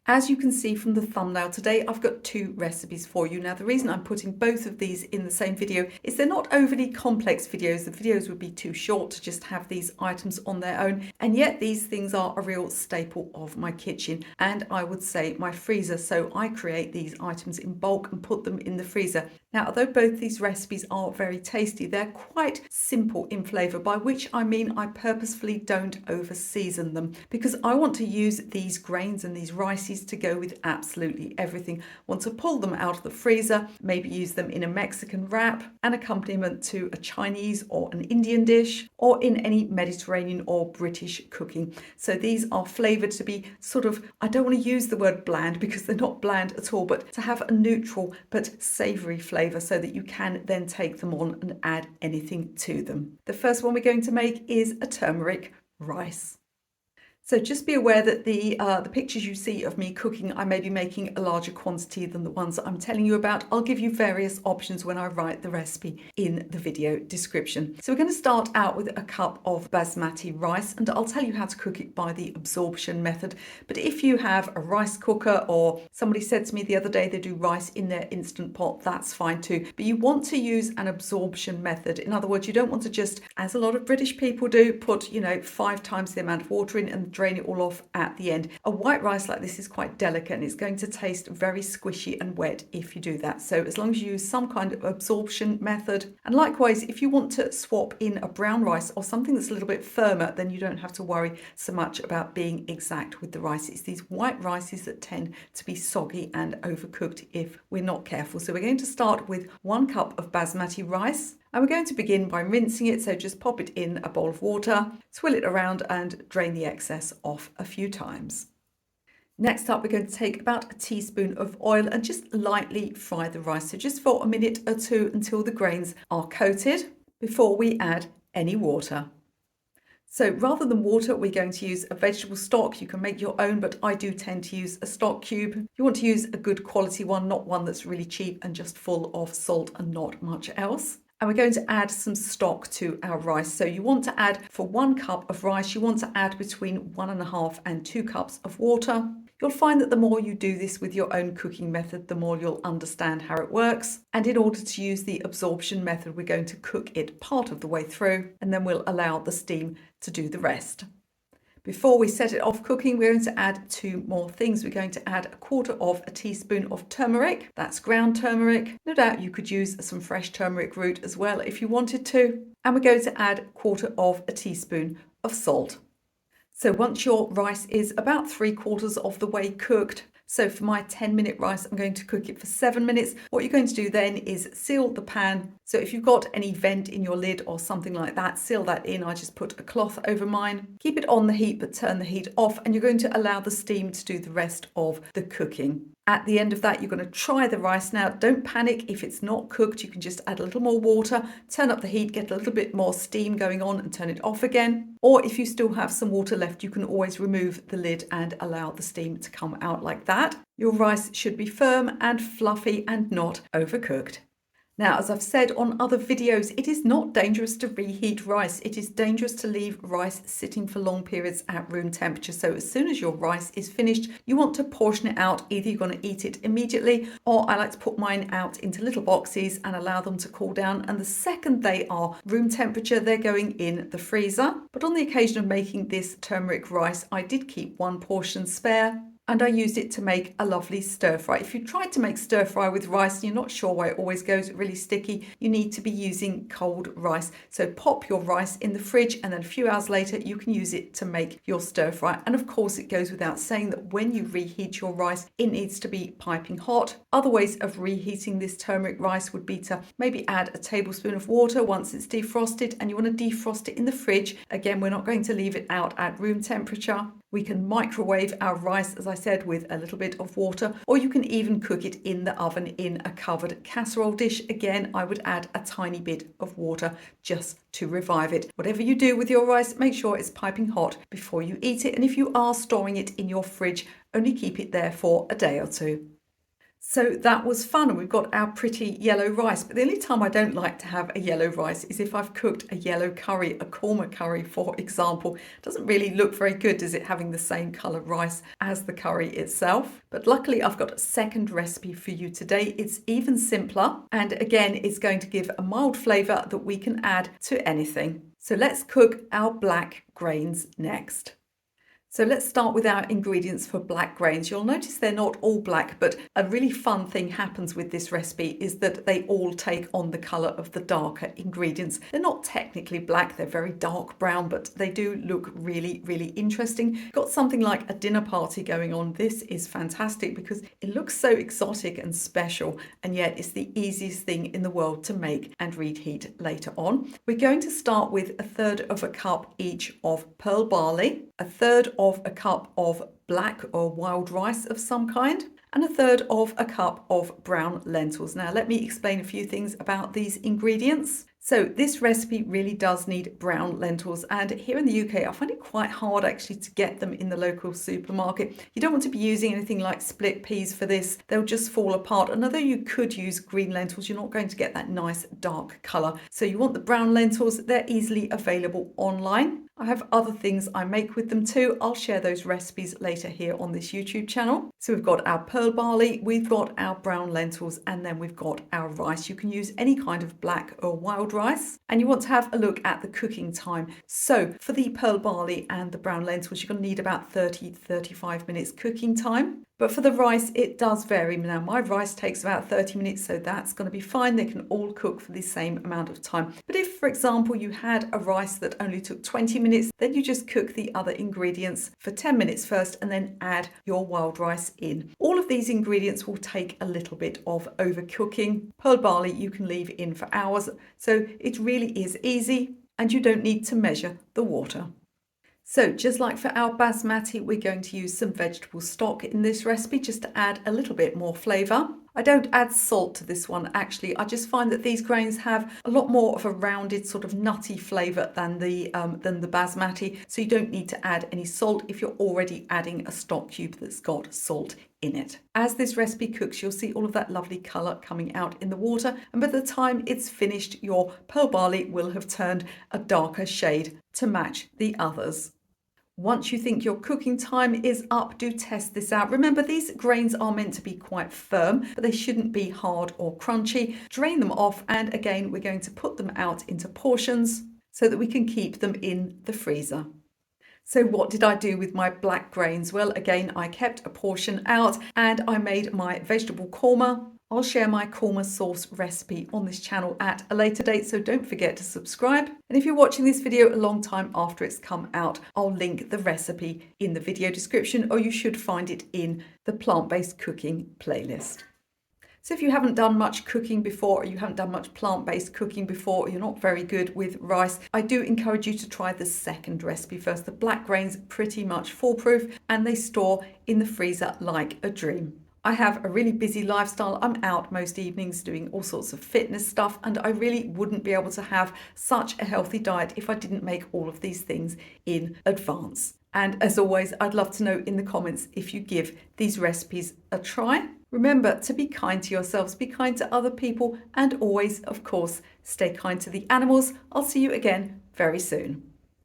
As you can see from the thumbnail today, I've got two recipes for you. Now, the reason I'm putting both of these in the same video is they're not overly complex videos. The videos would be too short to just have these items on their own. And yet these things are a real staple of my kitchen and I would say my freezer. So I create these items in bulk and put them in the freezer. Now, although both these recipes are very tasty, they're quite simple in flavour, by which I mean I purposefully don't over season them because I want to use these grains and these rices to go with absolutely everything. Want to pull them out of the freezer, maybe use them in a Mexican wrap, an accompaniment to a Chinese or an Indian dish, or in any Mediterranean or British cooking. So these are flavoured to be sort of, I don't want to use the word bland because they're not bland at all, but to have a neutral but savoury flavour so that you can then take them on and add anything to them. The first one we're going to make is a turmeric rice. So just be aware that the pictures you see of me cooking, I may be making a larger quantity than the ones that I'm telling you about. I'll give you various options when I write the recipe in the video description. So we're going to start out with a cup of Basmati rice, and I'll tell you how to cook it by the absorption method. But if you have a rice cooker, or somebody said to me the other day they do rice in their instant pot, that's fine too. But you want to use an absorption method. In other words, you don't want to just, as a lot of British people do, put 5 times the amount of water in and drain it all off at the end. A white rice like this is quite delicate and it's going to taste very squishy and wet if you do that. So as long as you use some kind of absorption method, and likewise if you want to swap in a brown rice or something that's a little bit firmer, then you don't have to worry so much about being exact with the rice. It's these white rices that tend to be soggy and overcooked if we're not careful. So we're going to start with 1 cup of Basmati rice. And we're going to begin by rinsing it, so just pop it in a bowl of water, swirl it around and drain the excess off a few times. Next up, we're going to take about a teaspoon of oil and just lightly fry the rice, so just for a minute or two until the grains are coated before we add any water. So rather than water, we're going to use a vegetable stock. You can make your own, but I do tend to use a stock cube. You want to use a good quality one, not one that's really cheap and just full of salt and not much else. And we're going to add some stock to our rice. So you want to add, for 1 cup of rice, you want to add between 1.5 and 2 cups of water. You'll find that the more you do this with your own cooking method, the more you'll understand how it works. And in order to use the absorption method, we're going to cook it part of the way through, and then we'll allow the steam to do the rest. Before we set it off cooking, we're going to add 2 more things. We're going to add 1/4 teaspoon of turmeric. That's ground turmeric. No doubt you could use some fresh turmeric root as well if you wanted to. And we're going to add 1/4 teaspoon of salt. So once your rice is about 3/4 of the way cooked, so for my 10-minute rice, I'm going to cook it for 7 minutes. What you're going to do then is seal the pan. So if you've got any vent in your lid or something like that, seal that in. I just put a cloth over mine. Keep it on the heat, but turn the heat off, and you're going to allow the steam to do the rest of the cooking. At the end of that, you're going to try the rice. Now, don't panic if it's not cooked. You can just add a little more water, turn up the heat, get a little bit more steam going on and turn it off again. Or if you still have some water left, you can always remove the lid and allow the steam to come out like that. Your rice should be firm and fluffy and not overcooked. Now, as I've said on other videos, it is not dangerous to reheat rice. It is dangerous to leave rice sitting for long periods at room temperature. So as soon as your rice is finished, you want to portion it out. Either you're going to eat it immediately, or I like to put mine out into little boxes and allow them to cool down. And the second they are room temperature, they're going in the freezer. But on the occasion of making this turmeric rice, I did keep 1 portion spare. And I used it to make a lovely stir fry. If you tried to make stir fry with rice and you're not sure why it always goes really sticky, you need to be using cold rice. So pop your rice in the fridge, and then a few hours later you can use it to make your stir fry. And of course, it goes without saying that when you reheat your rice, it needs to be piping hot. Other ways of reheating this turmeric rice would be to maybe add a tablespoon of water once it's defrosted, and you want to defrost it in the fridge. Again, we're not going to leave it out at room temperature. We can microwave our rice, as I said, with a little bit of water, or you can even cook it in the oven in a covered casserole dish. Again, I would add a tiny bit of water just to revive it. Whatever you do with your rice, make sure it's piping hot before you eat it. And if you are storing it in your fridge, only keep it there for a day or 2. So that was fun, and we've got our pretty yellow rice. But the only time I don't like to have a yellow rice is if I've cooked a yellow curry, a korma curry, for example. It doesn't really look very good, does it, having the same colour rice as the curry itself? But luckily I've got a second recipe for you today. It's even simpler, and again, it's going to give a mild flavour that we can add to anything. So let's cook our black grains next. So let's start with our ingredients for black grains. You'll notice they're not all black, but a really fun thing happens with this recipe is that they all take on the colour of the darker ingredients. They're not technically black, they're very dark brown, but they do look really, really interesting. Got something like a dinner party going on. This is fantastic because it looks so exotic and special, and yet it's the easiest thing in the world to make and reheat later on. We're going to start with 1/3 cup each of pearl barley, 1/3 a cup of black or wild rice of some kind, and 1/3 cup of brown lentils. Now let me explain a few things about these ingredients. So this recipe really does need brown lentils, and here in the UK I find it quite hard actually to get them in the local supermarket. You don't want to be using anything like split peas for this, they'll just fall apart, and although you could use green lentils, you're not going to get that nice dark colour. So you want the brown lentils, they're easily available online. I have other things I make with them too. I'll share those recipes later here on this YouTube channel. So we've got our pearl barley, we've got our brown lentils, and then we've got our rice. You can use any kind of black or wild rice, and you want to have a look at the cooking time. So for the pearl barley and the brown lentils, you're going to need about 30-35 minutes cooking time. But for the rice, it does vary. Now, my rice takes about 30 minutes, so that's going to be fine. They can all cook for the same amount of time. But if, for example, you had a rice that only took 20 minutes, then you just cook the other ingredients for 10 minutes first and then add your wild rice in. All of these ingredients will take a little bit of overcooking. Pearl barley you can leave in for hours, so it really is easy and you don't need to measure the water. So just like for our basmati, we're going to use some vegetable stock in this recipe just to add a little bit more flavour. I don't add salt to this one actually. I just find that these grains have a lot more of a rounded sort of nutty flavour than the basmati, so you don't need to add any salt if you're already adding a stock cube that's got salt in it. As this recipe cooks, you'll see all of that lovely colour coming out in the water, and by the time it's finished, your pearl barley will have turned a darker shade to match the others. Once you think your cooking time is up, do test this out. Remember, these grains are meant to be quite firm, but they shouldn't be hard or crunchy. Drain them off, and again, we're going to put them out into portions so that we can keep them in the freezer. So what did I do with my black grains? Well, again, I kept a portion out and I made my vegetable korma. I'll share my korma sauce recipe on this channel at a later date, so don't forget to subscribe. And if you're watching this video a long time after it's come out, I'll link the recipe in the video description, or you should find it in the plant-based cooking playlist. So if you haven't done much cooking before, or you haven't done much plant-based cooking before, or you're not very good with rice, I do encourage you to try the second recipe first. The black grains are pretty much foolproof and they store in the freezer like a dream. I have a really busy lifestyle. I'm out most evenings doing all sorts of fitness stuff, and I really wouldn't be able to have such a healthy diet if I didn't make all of these things in advance. And as always, I'd love to know in the comments if you give these recipes a try. Remember to be kind to yourselves, be kind to other people, and always, of course, stay kind to the animals. I'll see you again very soon.